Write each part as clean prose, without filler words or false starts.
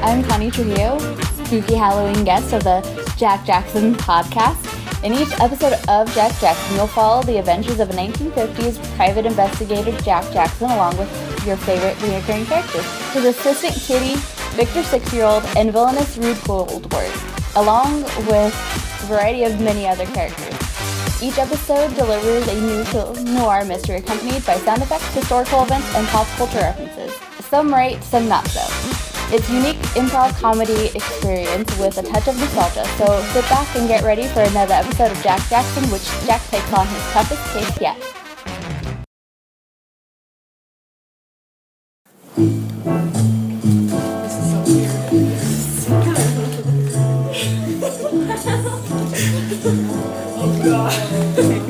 I'm Connie Trujillo, spooky Halloween guest of the Jack Jackson podcast. In each episode of Jack Jackson, you'll follow the adventures of a 1950s private investigator, Jack Jackson, along with your favorite recurring characters. His assistant, Kitty, Victor 6-year-old, and villainous Rube Goldberg, along with a variety of many other characters. Each episode delivers a new noir mystery accompanied by sound effects, historical events, and pop culture references. Some right, some not so. It's a unique improv comedy experience with a touch of nostalgia, so sit back and get ready for another episode of Jack Jackson, which Jack takes on his toughest case yet. This is so weird. Oh God.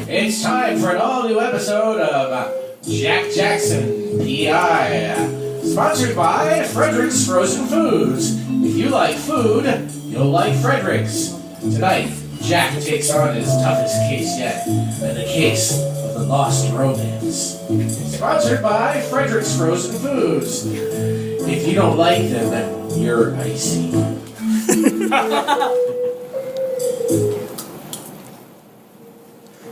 It's time for an all-new episode of Jack Jackson P.I. Sponsored by Frederick's Frozen Foods. If you like food, you'll like Frederick's. Tonight, Jack takes on his toughest case yet, and the case of the lost romance. Sponsored by Frederick's Frozen Foods. If you don't like them, you're icy.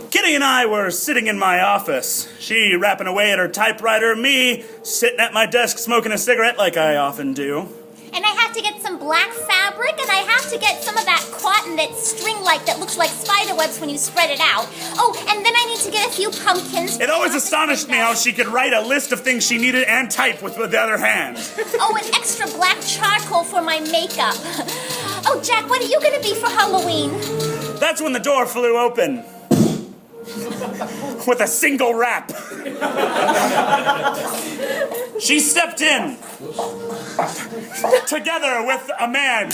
Kitty and I were sitting in my office. She rapping away at her typewriter, me sitting at my desk smoking a cigarette like I often do. And I have to get some black fabric, and I have to get some of that cotton that's string-like that looks like spider webs when you spread it out. Oh, and then I need to get a few pumpkins. It always astonished me how she could write a list of things she needed and type with the other hand. Oh, and extra black charcoal for my makeup. Oh, Jack, what are you going to be for Halloween? That's when the door flew open. With a single rap. She stepped in. Together with a man.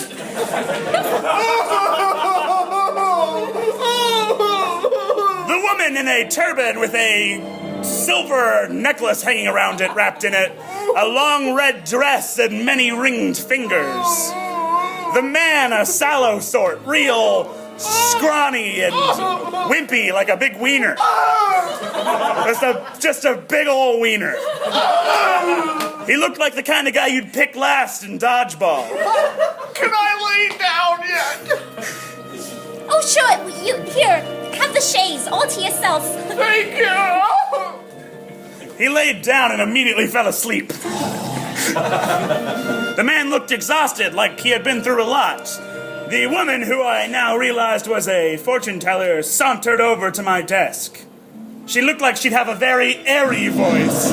The woman in a turban with a silver necklace hanging around it, wrapped in it. A long red dress and many ringed fingers. The man, a sallow sort, real scrawny and wimpy like a big wiener. Just a big old wiener. He looked like the kind of guy you'd pick last in dodgeball. Can I lay down yet? Oh, sure. Here, have the chaise all to yourself. Thank you. He laid down and immediately fell asleep. The man looked exhausted, like he had been through a lot. The woman, who I now realized was a fortune teller, sauntered over to my desk. She looked like she'd have a very airy voice.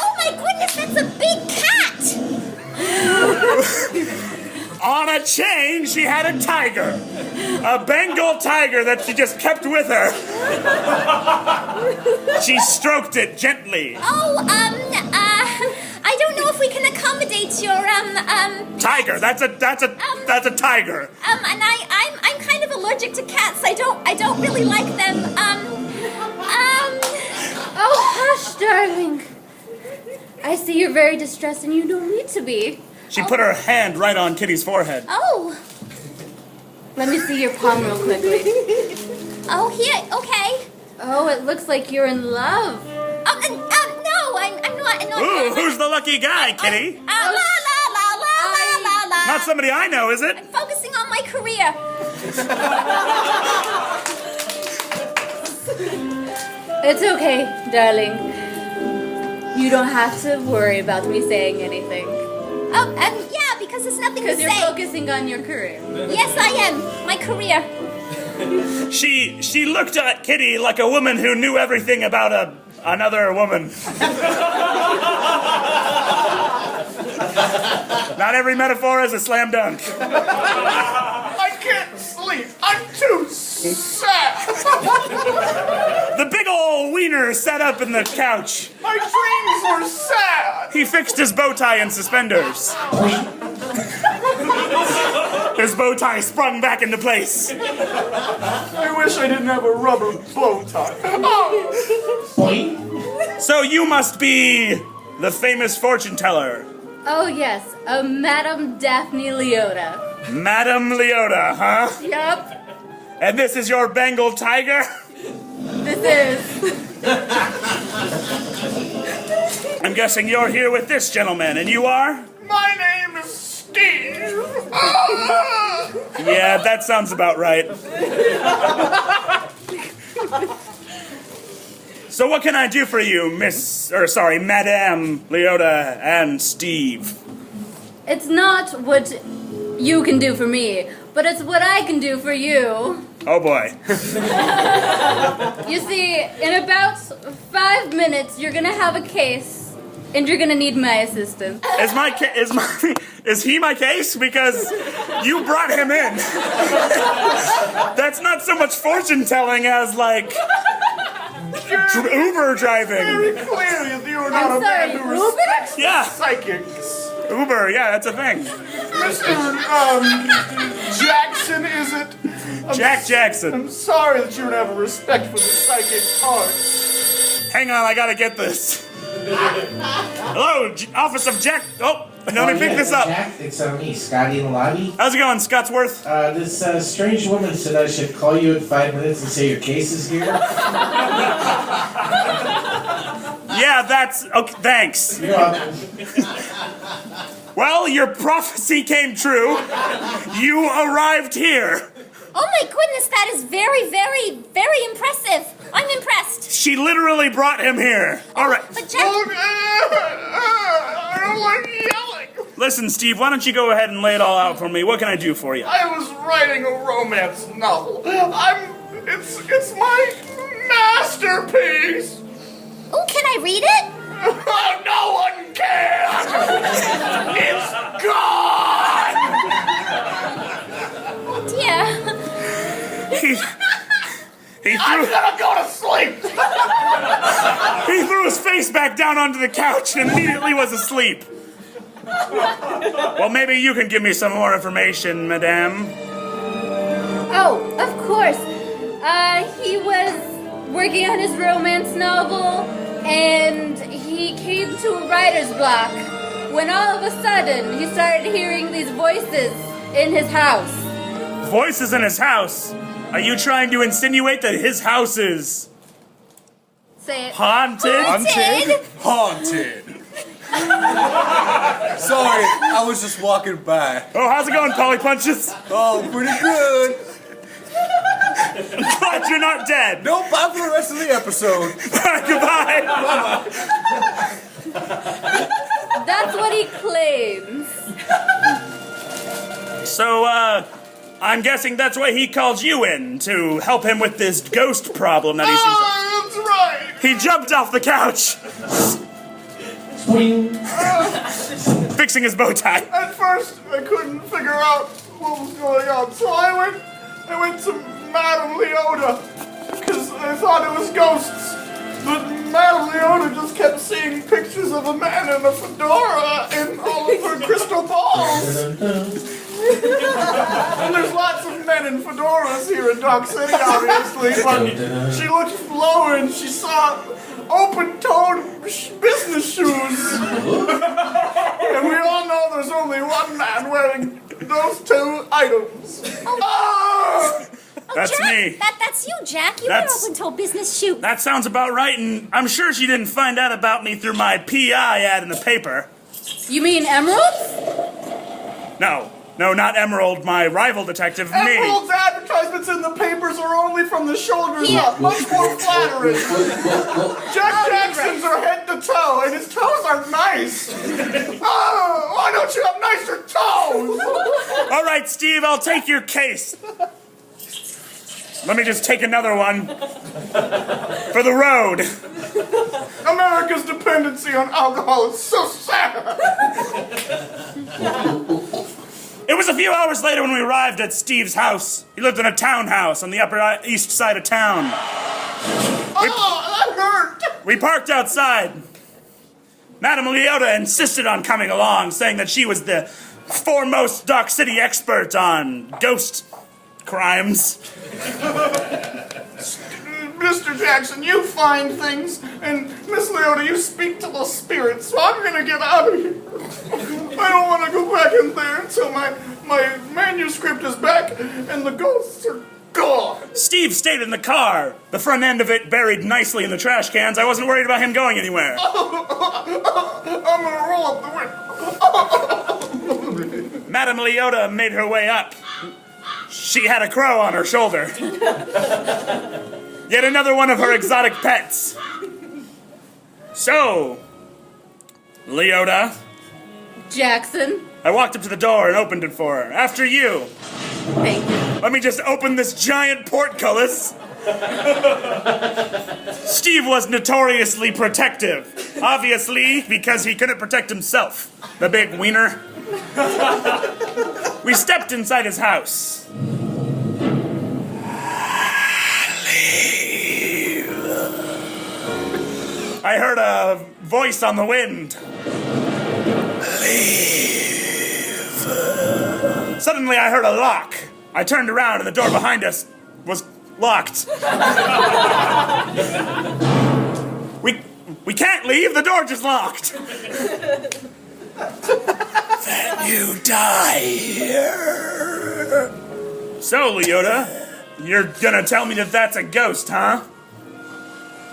Oh my goodness, that's a big cat! On a chain, she had a tiger. A Bengal tiger that she just kept with her. She stroked it gently. Oh, I don't know if we can accommodate your, Tiger, that's a tiger. And I'm kind of allergic to cats. I don't really like them. Oh, hush, darling. I see you're very distressed and you don't need to be. She put her hand right on Kitty's forehead. Oh. Let me see your palm real quickly. Oh, here, okay. Oh, it looks like you're in love. No, I'm not. Ooh, who's the lucky guy, Kitty? La, la, la, la, la, la. Not somebody I know, is it? I'm focusing on my career. It's okay, darling. You don't have to worry about me saying anything. Yeah, because there's nothing to say. Because you're focusing on your career. Yes, I am. My career. She looked at Kitty like a woman who knew everything about another woman. Not every metaphor is a slam dunk. I can't sleep. I'm too sad. The big old wiener sat up in the couch. My dreams were sad. He fixed his bow tie and suspenders. His bow tie sprung back into place. I wish I didn't have a rubber bow tie. Oh. So you must be the famous fortune teller. Oh, yes. Madame Daphne Liotta. Madame Liotta, huh? Yup. And this is your Bengal tiger? This is. I'm guessing you're here with this gentleman, and you are? My name is Steve. Yeah, that sounds about right. So what can I do for you, Madame Liotta and Steve? It's not what you can do for me, but it's what I can do for you. Oh boy. You see, in about 5 minutes, you're gonna have a case, and you're gonna need my assistance. Is he my case? Because you brought him in. That's not so much fortune telling as like Uber driving. Very clearly that you are not a man who respects psychics. Uber, yeah, that's a thing. Mr. Jackson, is it? Jack Jackson. I'm sorry that you don't have a respect for the psychic arts. Hang on, I gotta get this. Hello, Office of Jack. Oh, let me pick this up. Jack, it's me, Scotty in the lobby. How's it going, Scotsworth? This strange woman said I should call you in 5 minutes and say your case is here. Yeah, that's okay. Thanks. You're welcome. Well, your prophecy came true. You arrived here. Oh my goodness, that is very, very, very impressive. I'm impressed. She literally brought him here. All right. But Jack... I don't like yelling. Listen, Steve, why don't you go ahead and lay it all out for me? What can I do for you? I was writing a romance novel. It's my masterpiece. Oh, can I read it? No one cares. It's gone. Oh dear. I'm gonna go to sleep. He threw his face back down onto the couch and immediately was asleep. Well, maybe you can give me some more information, madame. Oh, of course. He was working on his romance novel, and he came to a writer's block when all of a sudden he started hearing these voices in his house. Voices in his house? Are you trying to insinuate that his house is Say it. haunted? Haunted. Sorry, I was just walking by. Oh, how's it going, Polly Punches? Oh, pretty good. I'm glad you're not dead. Nope, bye for the rest of the episode. Goodbye. That's what he claims. So, I'm guessing that's why he called you in, to help him with this ghost problem that he sees. Oh, that's right. He jumped off the couch, Swing. fixing his bow tie. At first, I couldn't figure out what was going on, so I went to Madame Liotta, because I thought it was ghosts. But Madame Liotta just kept seeing pictures of a man in a fedora and all of her crystal balls. And there's lots of men in fedoras here in Dog City, obviously, but she looked lower and she saw open-toed business shoes. And we all know there's only one man wearing those two items. That's Jack, me. That's you, Jack. You wear open-toe business shoes. That sounds about right, and I'm sure she didn't find out about me through my PI ad in the paper. You mean emeralds? No, not Emerald, my rival detective, me. Emerald's advertisements in the papers are only from the shoulders up, much more flattering. Jack Jackson's are head to toe, and his toes are nice. Oh, why don't you have nicer toes? All right, Steve, I'll take your case. Let me just take another one for the road. America's dependency on alcohol is so sad. It was a few hours later when we arrived at Steve's house. He lived in a townhouse on the upper east side of town. Oh, that hurt. We parked outside. Madame Liotta insisted on coming along, saying that she was the foremost Dark City expert on ghost crimes. Mr. Jackson, you find things, and Miss Liotta, you speak to the spirits, so I'm gonna get out of here. I don't want to go back in there until my manuscript is back and the ghosts are God! Steve stayed in the car. The front end of it buried nicely in the trash cans. I wasn't worried about him going anywhere. I'm gonna roll up the window. Madame Liotta made her way up. She had a crow on her shoulder. Yet another one of her exotic pets. So, Liotta. Jackson. I walked up to the door and opened it for her. After you. Thank you. Let me just open this giant portcullis. Steve was notoriously protective. Obviously, because he couldn't protect himself. The big wiener. We stepped inside his house. I heard a voice on the wind. Leave. Suddenly I heard a lock. I turned around and the door behind us was locked. We can't leave, the door just locked. Then you die here. So, Liotta, you're gonna tell me that that's a ghost, huh?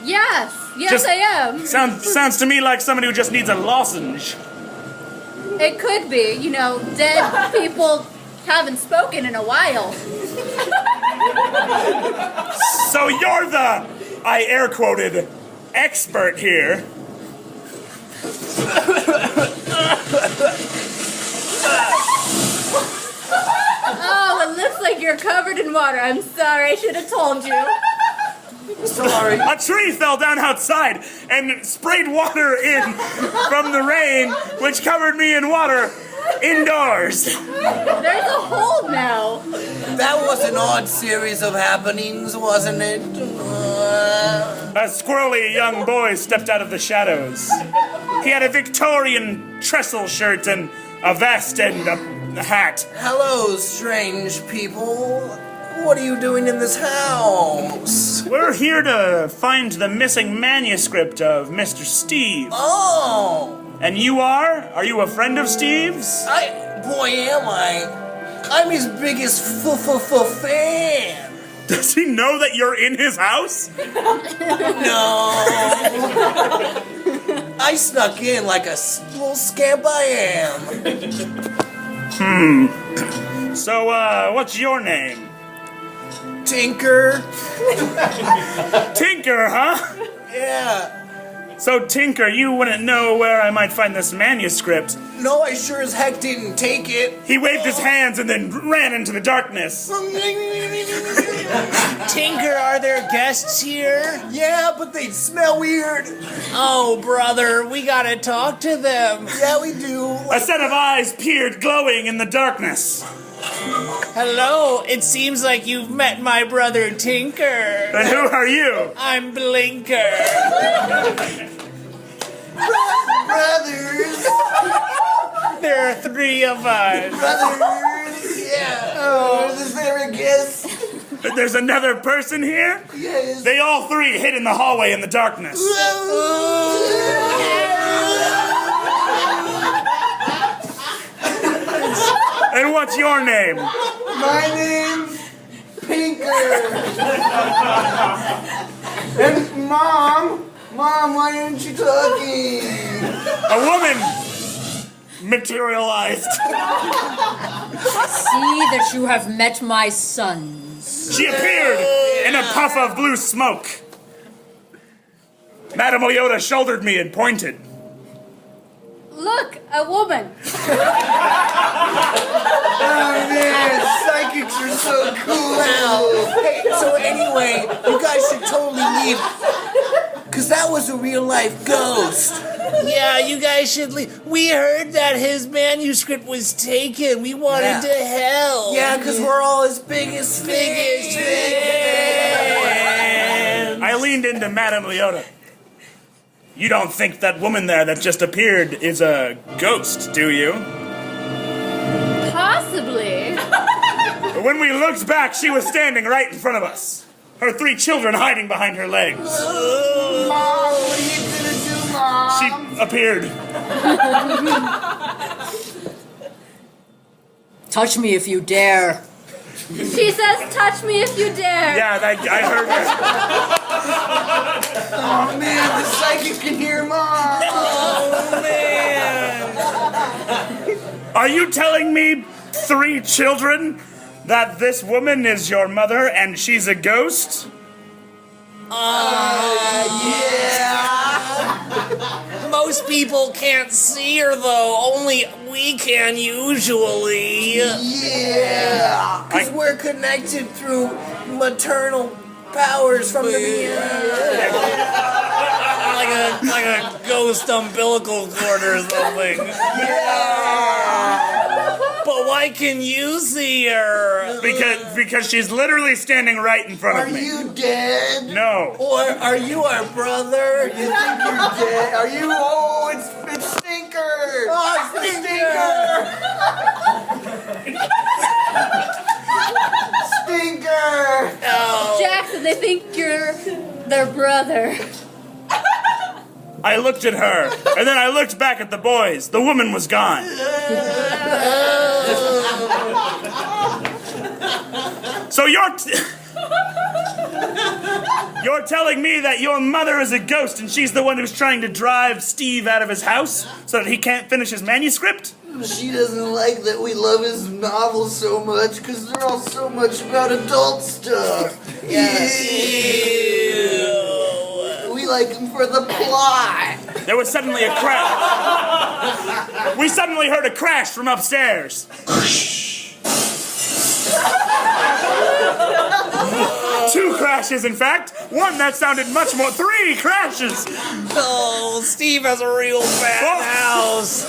Yes, Just- I am. Sounds to me like somebody who just needs a lozenge. It could be. You know, dead people haven't spoken in a while. So you're the, I air quoted, expert here. Oh, it looks like you're covered in water. I'm sorry, I should have told you. Sorry. A tree fell down outside and sprayed water in from the rain, which covered me in water indoors. There's a hole now. That was an odd series of happenings, wasn't it? A squirrely young boy stepped out of the shadows. He had a Victorian trestle shirt and a vest and a hat. Hello, strange people. What are you doing in this house? We're here to find the missing manuscript of Mr. Steve. Oh! And you are? Are you a friend of Steve's? Boy, am I. I'm his biggest fan. Does he know that you're in his house? No. I snuck in like a little scamp I am. So, what's your name? Tinker. Tinker, huh? Yeah. So, Tinker, you wouldn't know where I might find this manuscript. No, I sure as heck didn't take it. He waved his hands and then ran into the darkness. Tinker, are there guests here? Yeah, but they smell weird. Oh, brother, we gotta talk to them. Yeah, we do. A set of eyes peered glowing in the darkness. Hello, it seems like you've met my brother Tinker. And who are you? I'm Blinker. Brothers. There are three of us. Brothers, yeah. Oh, is there a guest? There's another person here? Yes. They all three hid in the hallway in the darkness. And what's your name? My name's Pinker. And Mom, why aren't you talking? A woman materialized. See that you have met my sons. She appeared in a puff of blue smoke. Madame Liotta shouldered me and pointed. Look, a woman. Oh man, psychics are so cool. Hey, so anyway, you guys should totally leave. Cause that was a real life ghost. Yeah, you guys should leave. We heard that his manuscript was taken. We wanted to help. Yeah, cause we're all his biggest fans. I leaned into Madame Liotta. You don't think that woman there that just appeared is a ghost, do you? Possibly. But when we looked back, she was standing right in front of us. Her three children hiding behind her legs. Mom, what are you gonna do, Mom? She appeared. Touch me if you dare. She says, touch me if you dare. Yeah, I heard her. Oh man, the psychic can hear Mom. Oh, man. Are you telling me, 3 children, that this woman is your mother and she's a ghost? Yeah. Most people can't see her, though. Only we can, usually. Yeah. Because we're connected through maternal powers from the beginning. Like a ghost umbilical cord or something. But why can you see her? Because she's literally standing right in front Are of me. you dead? No. Or are you our brother? You think you're dead? Are you? Oh, it's Stinker! Oh, it's Stinker! Oh. Jackson, they think you're their brother. I looked at her, and then I looked back at the boys. The woman was gone. So you're telling me that your mother is a ghost and she's the one who's trying to drive Steve out of his house so that he can't finish his manuscript? She doesn't like that we love his novels so much because they're all so much about adult stuff. Yes. We like them for the plot. There was suddenly a crash. We suddenly heard a crash from upstairs. 2 crashes, in fact. One that sounded much more. 3 crashes. Oh, Steve has a real bad house.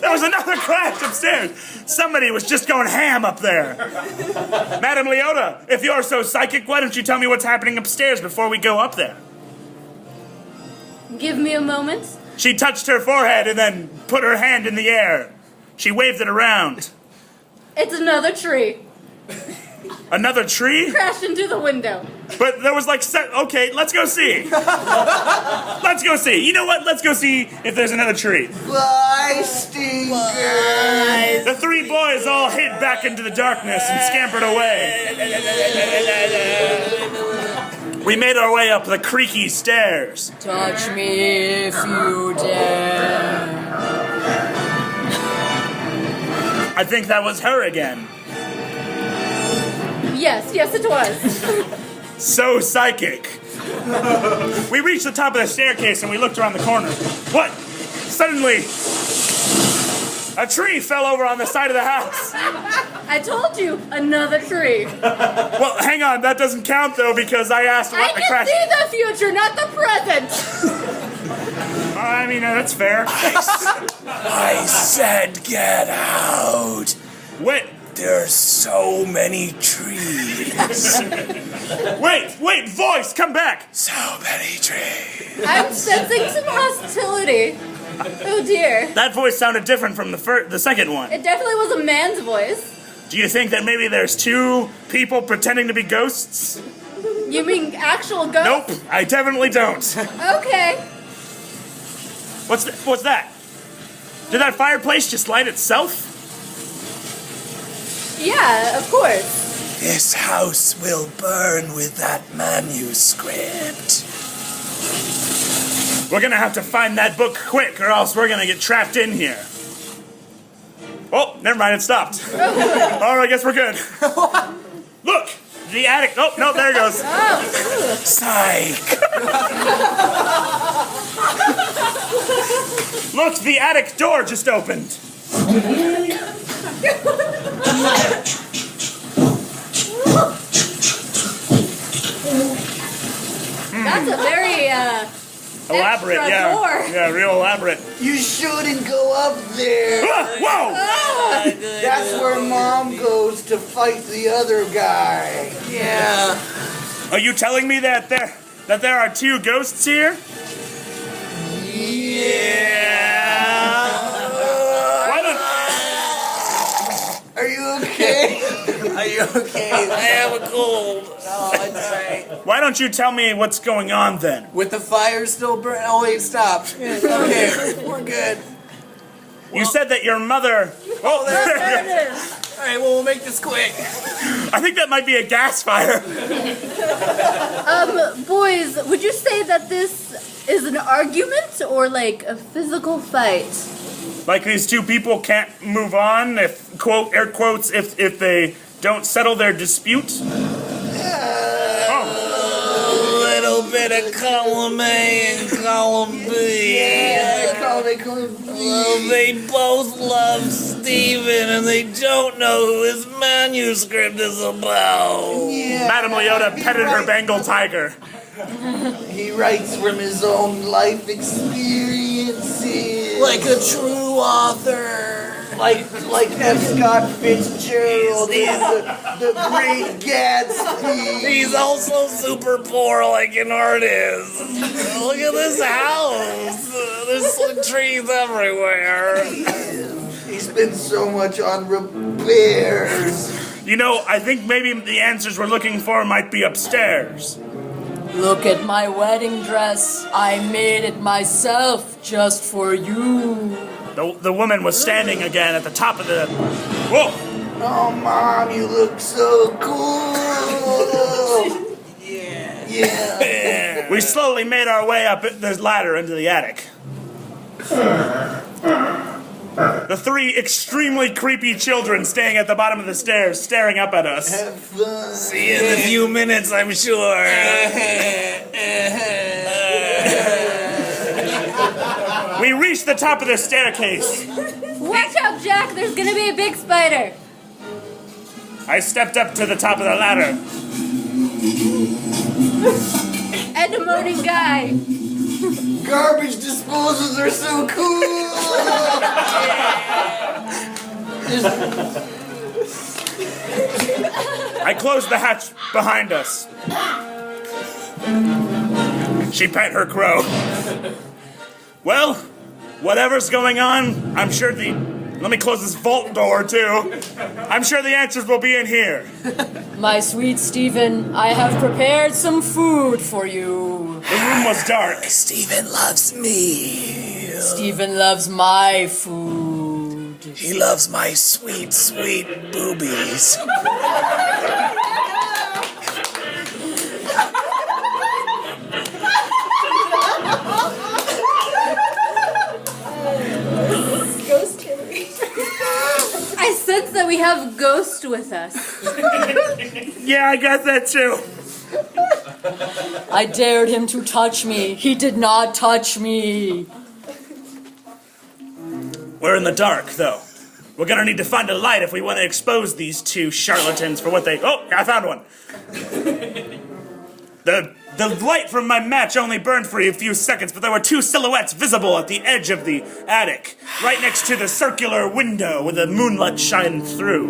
There was another crash upstairs. Somebody was just going ham up there. Madame Liotta, if you're so psychic, why don't you tell me what's happening upstairs before we go up there? Give me a moment. She touched her forehead and then put her hand in the air. She waved it around. It's another tree. Another tree? Crashed into the window. But there was like, okay, let's go see. Let's go see. You know what? Let's go see if there's another tree. Bye, Stinker. The 3 boys all hid back into the darkness and scampered away. We made our way up the creaky stairs. Touch me if you dare. I think that was her again. Yes, it was. So psychic. We reached the top of the staircase and we looked around the corner. What? Suddenly, a tree fell over on the side of the house. I told you, another tree. Well, hang on, that doesn't count though because I asked I what the can crash. see the future, not the present. I mean, that's fair. I said get out. Wait. There's so many trees. Wait, voice, come back. So many trees. I'm sensing some hostility. Oh dear. That voice sounded different from the second one. It definitely was a man's voice. Do you think that maybe there's 2 people pretending to be ghosts? You mean actual ghosts? Nope, I definitely don't. Okay. What's that? Did that fireplace just light itself? Yeah, of course. This house will burn with that manuscript. We're gonna have to find that book quick or else we're gonna get trapped in here. Oh, never mind, it stopped. Oh, I guess we're good. Look, the attic. Oh, no, there it goes. Psych. Look, the attic door just opened. That's a very, Elaborate, extra yeah. door. Yeah, real elaborate. You shouldn't go up there. Whoa! That's where Mom goes to fight the other guy. Yeah. Are you telling me that there are 2 ghosts here? Yeah. Why don't... Are you okay? Are you okay? I have a cold. Oh, that's right. Why don't you tell me what's going on then? With the fire still burning. Oh wait, stop. Okay, we're good. You said that your mother... Oh, there it is. Alright, well, we'll make this quick. I think that might be a gas fire. Boys, would you say that this is an argument or like a physical fight? Like these two people can't move on, if, quote, air quotes, if they don't settle their dispute? Little bit of column A and column B. Yeah, column A, column B. Well, they both love Steven and they don't know who his manuscript is about. Yeah. Madame Liotta petted her Bengal tiger. He writes from his own life experiences. Like a true author. Like F. Scott Fitzgerald in the Great Gatsby. He's also super poor like an artist. Look at this house. There's trees everywhere. He spends so much on repairs. You know, I think maybe the answers we're looking for might be upstairs. Look at my wedding dress. I made it myself just for you. The woman was standing again at the top of the... Whoa! Oh, Mom, you look so cool. Yeah. We slowly made our way up the ladder into the attic. The three extremely creepy children staying at the bottom of the stairs, staring up at us. Have fun. See you in a few minutes, I'm sure. We reached the top of the staircase. Watch out, Jack, there's gonna be a big spider. I stepped up to the top of the ladder. And a moaning guy. Garbage disposals are so cool. I closed the hatch behind us. She pet her crow. Well, whatever's going on, I'm sure let me close this vault door, too. I'm sure the answers will be in here. My sweet Stephen, I have prepared some food for you. The room was dark. Steven loves me. Stephen loves my food. He loves my sweet, sweet boobies. I sense that we have a ghost with us. Yeah, I got that, too. I dared him to touch me. He did not touch me. We're in the dark, though. We're gonna need to find a light if we want to expose these two charlatans for what they... Oh, I found one. The light from my match only burned for a few seconds, but there were two silhouettes visible at the edge of the attic, right next to the circular window with the moonlight shining through.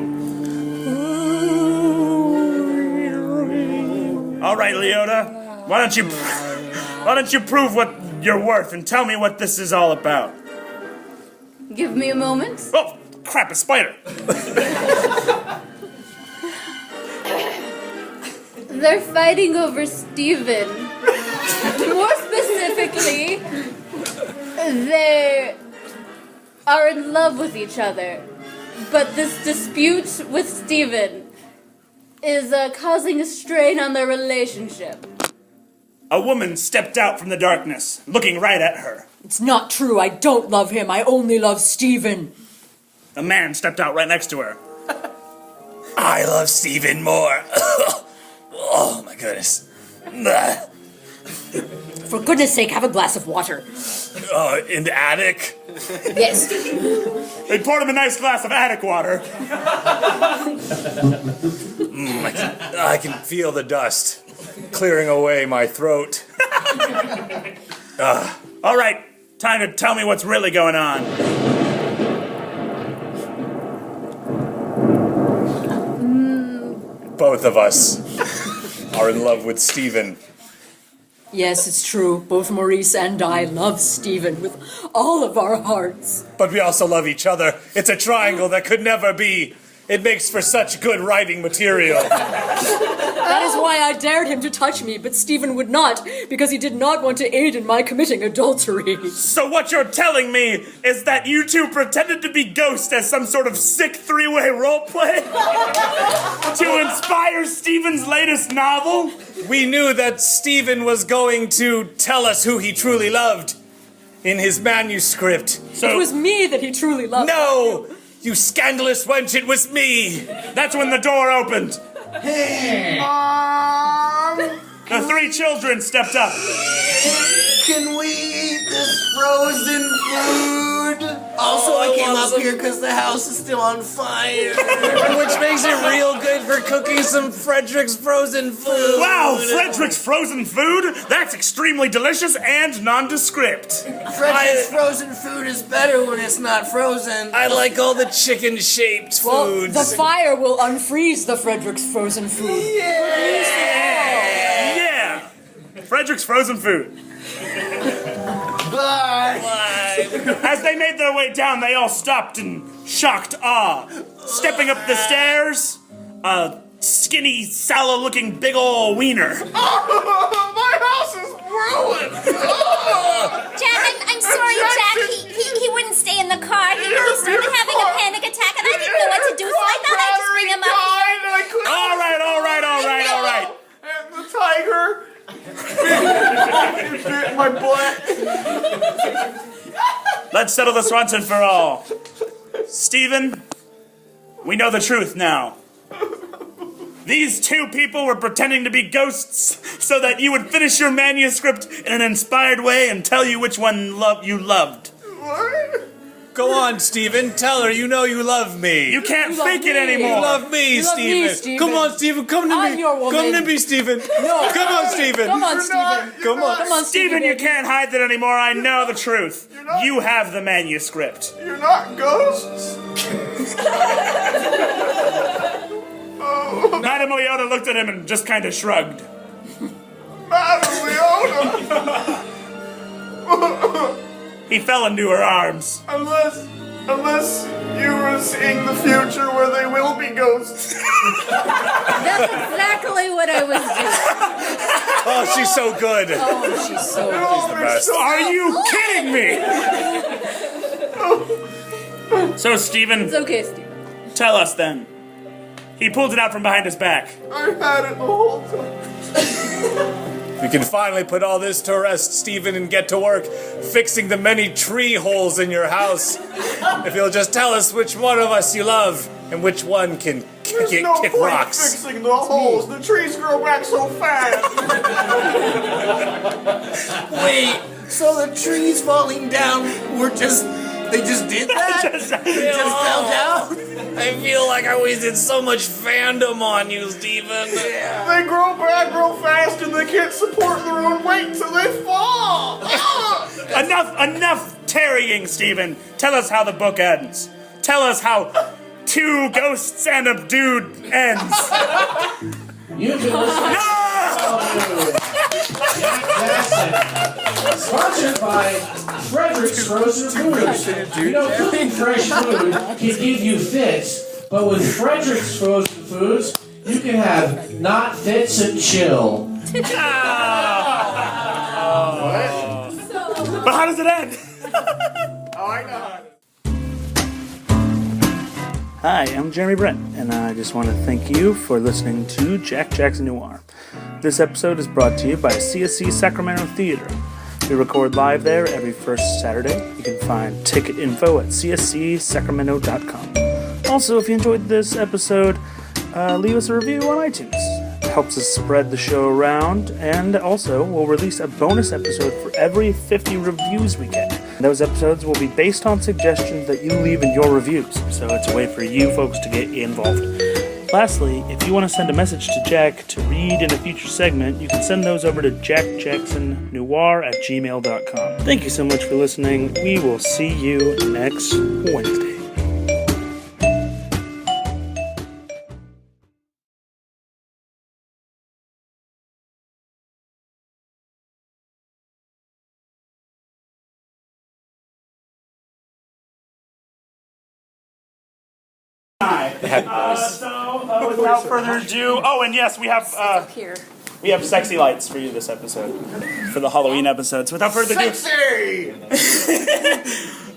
All right, Liotta, why don't you prove what you're worth and tell me what this is all about? Give me a moment. Oh, crap, a spider. They're fighting over Steven. More specifically, they are in love with each other. But this dispute with Steven is causing a strain on their relationship. A woman stepped out from the darkness, looking right at her. It's not true. I don't love him. I only love Stephen. A man stepped out right next to her. I love Steven more. Oh my goodness. For goodness sake, have a glass of water. In the attic? Yes. They poured him a nice glass of attic water. I can feel the dust clearing away my throat. All right, time to tell me what's really going on. Both of us are in love with Stephen. Yes, it's true. Both Maurice and I love Stephen with all of our hearts. But we also love each other. It's a triangle that could never be It makes for such good writing material. That is why I dared him to touch me, but Stephen would not, because he did not want to aid in my committing adultery. So what you're telling me is that you two pretended to be ghosts as some sort of sick three-way roleplay? To inspire Stephen's latest novel? We knew that Stephen was going to tell us who he truly loved in his manuscript. It was me that he truly loved. No! You scandalous wench, it was me! That's when the door opened. Hey, The three children stepped up. can we eat this frozen food? Also, I came up here because the house is still on fire. Which makes it real good for cooking some Frederick's frozen food. Wow, Frederick's frozen food? That's extremely delicious and nondescript. Frederick's frozen food is better when it's not frozen. I like all the chicken-shaped Well, foods. the fire will unfreeze the Frederick's frozen food. Yeah! Frederick's frozen food. Bye. As they made their way down, they all stopped in shocked awe. Stepping up the stairs, a skinny, sallow-looking big ol' wiener. My house is ruined! Jack, I'm sorry, Jack. He wouldn't stay in the car. He started having a panic attack, and I didn't know what to do, so I thought I'd just bring him up here. All right. And the tiger bit my butt. Let's settle this once and for all. Stephen, we know the truth now. These two people were pretending to be ghosts so that you would finish your manuscript in an inspired way and tell you which one you loved. What? Go on, Stephen. Tell her you know you love me. You can't You love fake it me. anymore. You love me, You love me, Stephen. Stephen. Come on, Stephen. Come to I'm me. your woman. Come to me, Stephen. No. Come on, Stephen. Come on, Stephen. Come on. Come on, Stephen, you baby. can't hide that anymore. I know the truth. not- You have the manuscript. You're not ghosts? Madame Liotta looked at him and just kind of shrugged. Madame Leona! He fell into her arms. Unless you were seeing the future where they will be ghosts. That's exactly what I was doing. Oh, she's so good. Oh, she's so Oh, the they're best. so Are you kidding me? So, Stephen, It's okay, Steve. tell us then. He pulled it out from behind his back. I had it the whole time. We can finally put all this to rest, Stephen, and get to work fixing the many tree holes in your house. If you'll just tell us which one of us you love and which one can There's no kick point rocks. fixing the holes. The trees grow back so fast. Wait, so the trees falling down were they just did that? They just fell down? I feel like I wasted so much fandom on you, Stephen. They grow back real fast and they can't support their own weight till they fall. Enough tarrying, Stephen. Tell us how the book ends. Tell us how two ghosts and a dude ends. You've been listening to Jack Jackson, sponsored by Frederick's Frozen Foods. You know, cooking fresh food can give you fits, but with Frederick's Frozen Foods, you can have not fits and chill. But how does it end? Oh, I know. Hi, I'm Jeremy Brint, and I just want to thank you for listening to Jackjacksonnoir. This episode is brought to you by CSC Sacramento Theater. We record live there every first Saturday. You can find ticket info at cscsacramento.com. Also, if you enjoyed this episode, leave us a review on iTunes. It helps us spread the show around, and also we'll release a bonus episode for every 50 reviews we get. Those episodes will be based on suggestions that you leave in your reviews, so it's a way for you folks to get involved. Lastly, if you want to send a message to Jack to read in a future segment, you can send those over to jackjacksonnoir@gmail.com. Thank you so much for listening. We will see you next Wednesday. Without further ado, and yes, we have Here. we have sexy lights for you this episode, for the Halloween episodes. Without further ado, Sexy!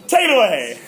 take it away.